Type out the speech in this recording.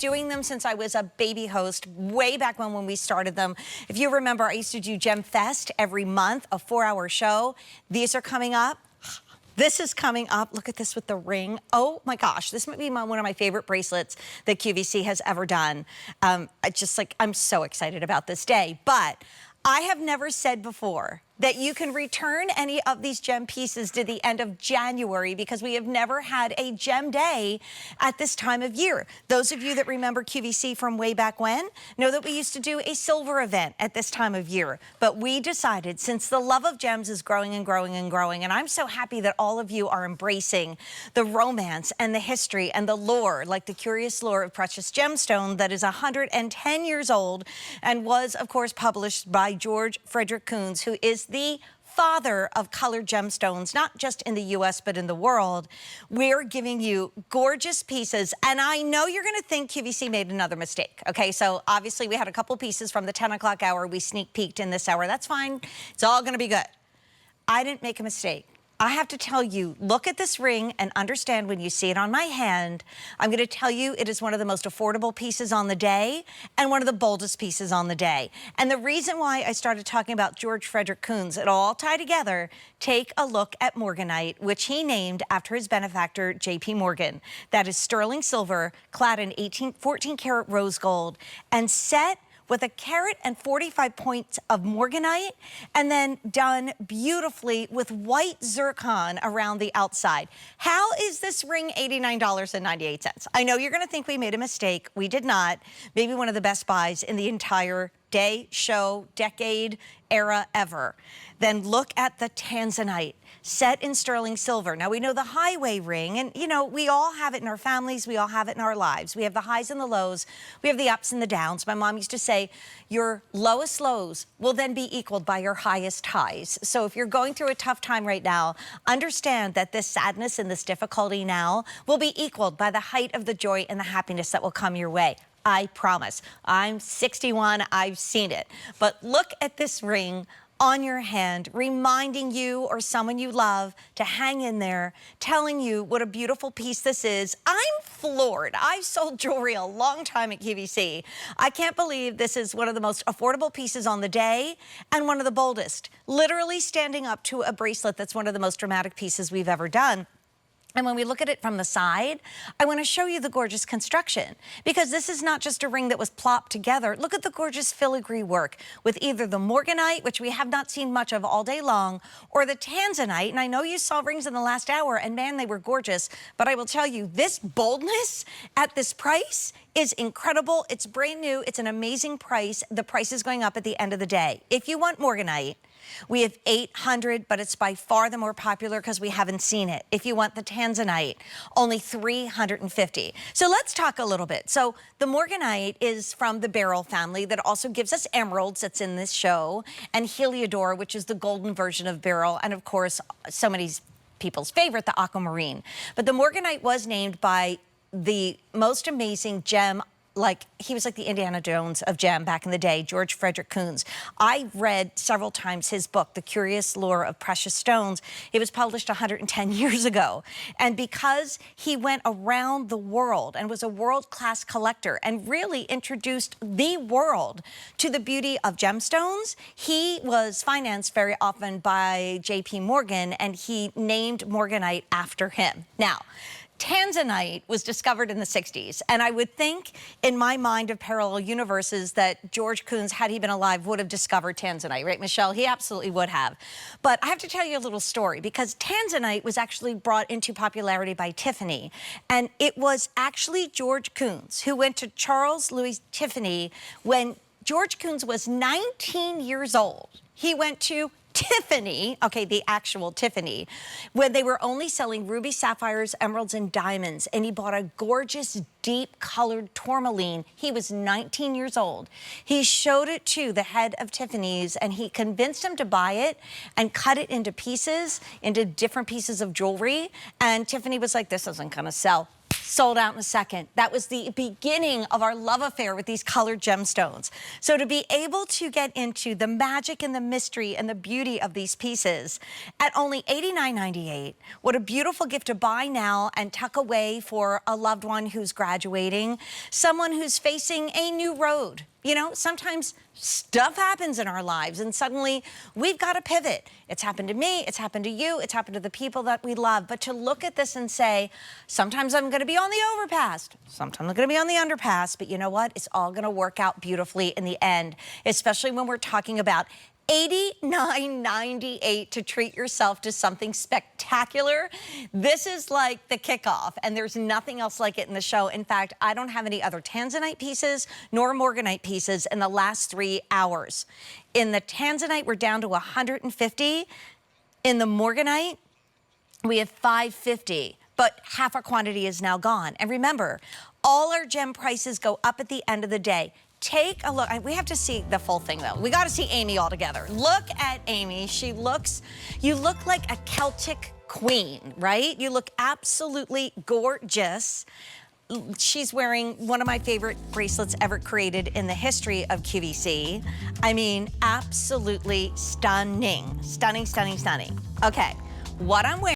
doing them since I was a baby host way back when we started them. If you remember, I used to do Gem Fest every month, a 4-hour show. These are coming up. This is coming up. Look at this with the ring. Oh my gosh, this might be one of my favorite bracelets that QVC has ever done. I'm so excited about this day. But I have never said before that you can return any of these gem pieces to the end of January because we have never had a gem day at this time of year. Those of you that remember QVC from way back when know that we used to do a silver event at this time of year. But we decided, since the love of gems is growing and growing and growing, and I'm so happy that all of you are embracing the romance and the history and the lore, like the curious lore of precious gemstone that is 110 years old and was, of course, published by George Frederick Coons, who is the father of colored gemstones, not just in the U.S., but in the world. We're giving you gorgeous pieces, and I know you're going to think QVC made another mistake, okay? So obviously we had a couple pieces from the 10 o'clock hour. We sneak peeked in this hour. That's fine. It's all going to be good. I didn't make a mistake. I have to tell you, look at this ring and understand when you see it on my hand. I'm going to tell you it is one of the most affordable pieces on the day and one of the boldest pieces on the day. And the reason why I started talking about George Frederick Coons, it all tie together. Take a look at morganite, which he named after his benefactor, J.P. Morgan. That is sterling silver, clad in 14 karat rose gold, and set with 1 carat and 45 points of morganite, and then done beautifully with white zircon around the outside. How is this ring $89.98? I know you're going to think we made a mistake. We did not. Maybe one of the best buys in the entire day, show, decade, era ever. Then look at the tanzanite, set in sterling silver. Now, we know the highway ring, and you know, we all have it in our families, we all have it in our lives. We have the highs and the lows, we have the ups and the downs. My mom used to say, your lowest lows will then be equaled by your highest highs. So if you're going through a tough time right now, understand that this sadness and this difficulty now will be equaled by the height of the joy and the happiness that will come your way. I promise. I'm 61, I've seen it. But look at this ring on your hand, reminding you or someone you love to hang in there, telling you what a beautiful piece this is. I'm floored. I've sold jewelry a long time at QVC. I can't believe this is one of the most affordable pieces on the day and one of the boldest, literally standing up to a bracelet that's one of the most dramatic pieces we've ever done. And when we look at it from the side, I want to show you the gorgeous construction, because this is not just a ring that was plopped together. Look at the gorgeous filigree work with either the morganite, which we have not seen much of all day long, or the tanzanite. And I know you saw rings in the last hour, and man, they were gorgeous. But I will tell you, this boldness at this price is incredible. It's brand new. It's an amazing price. The price is going up at the end of the day. If you want morganite, we have 800, but it's by far the more popular because we haven't seen it. If you want the tanzanite, only 350. So let's talk a little bit. So the morganite is from the beryl family that also gives us emeralds that's in this show, and heliodor, which is the golden version of beryl, and of course, so many people's favorite, the aquamarine. But the morganite was named by the most amazing gem, he was like the Indiana Jones of gem back in the day, George Frederick Coons. I read several times his book, The Curious Lore of Precious Stones. It was published 110 years ago. And because he went around the world and was a world-class collector and really introduced the world to the beauty of gemstones, he was financed very often by J.P. Morgan, and he named morganite after him. Now, tanzanite was discovered in the 60s, and I would think in my mind of parallel universes that George Coons, had he been alive, would have discovered tanzanite, right, Michelle? He absolutely would have. But I have to tell you a little story, because tanzanite was actually brought into popularity by Tiffany, and it was actually George Coons who went to Charles Louis Tiffany when George Coons was 19 years old. He went to Tiffany, okay, the actual Tiffany, when they were only selling rubies, sapphires, emeralds, and diamonds, and he bought a gorgeous, deep-colored tourmaline. He was 19 years old. He showed it to the head of Tiffany's, and he convinced him to buy it and cut it into pieces, into different pieces of jewelry, and Tiffany was like, this isn't gonna sell. sold out in a second. That was the beginning of our love affair with these colored gemstones. So to be able to get into the magic and the mystery and the beauty of these pieces at only $89.98, what a beautiful gift to buy now and tuck away for a loved one who's graduating, someone who's facing a new road. You know, sometimes stuff happens in our lives and suddenly we've got to pivot. It's happened to me, it's happened to you, it's happened to the people that we love. But to look at this and say, sometimes I'm going to be on the overpass, sometimes I'm going to be on the underpass, but you know what? It's all going to work out beautifully in the end, especially when we're talking about $89.98 to treat yourself to something spectacular. This is like the kickoff, and there's nothing else like it in the show. In fact, I don't have any other tanzanite pieces nor morganite pieces in the last 3 hours. In the tanzanite, we're down to 150. In the morganite, we have 550, but half our quantity is now gone. And remember, all our gem prices go up at the end of the day. Take a look. We have to see the full thing, though. We got to see Amy all together. Look at Amy. You look like a Celtic queen, right? You look absolutely gorgeous. She's wearing one of my favorite bracelets ever created in the history of QVC. I mean, absolutely stunning. Stunning, stunning, stunning. Okay, what I'm wearing.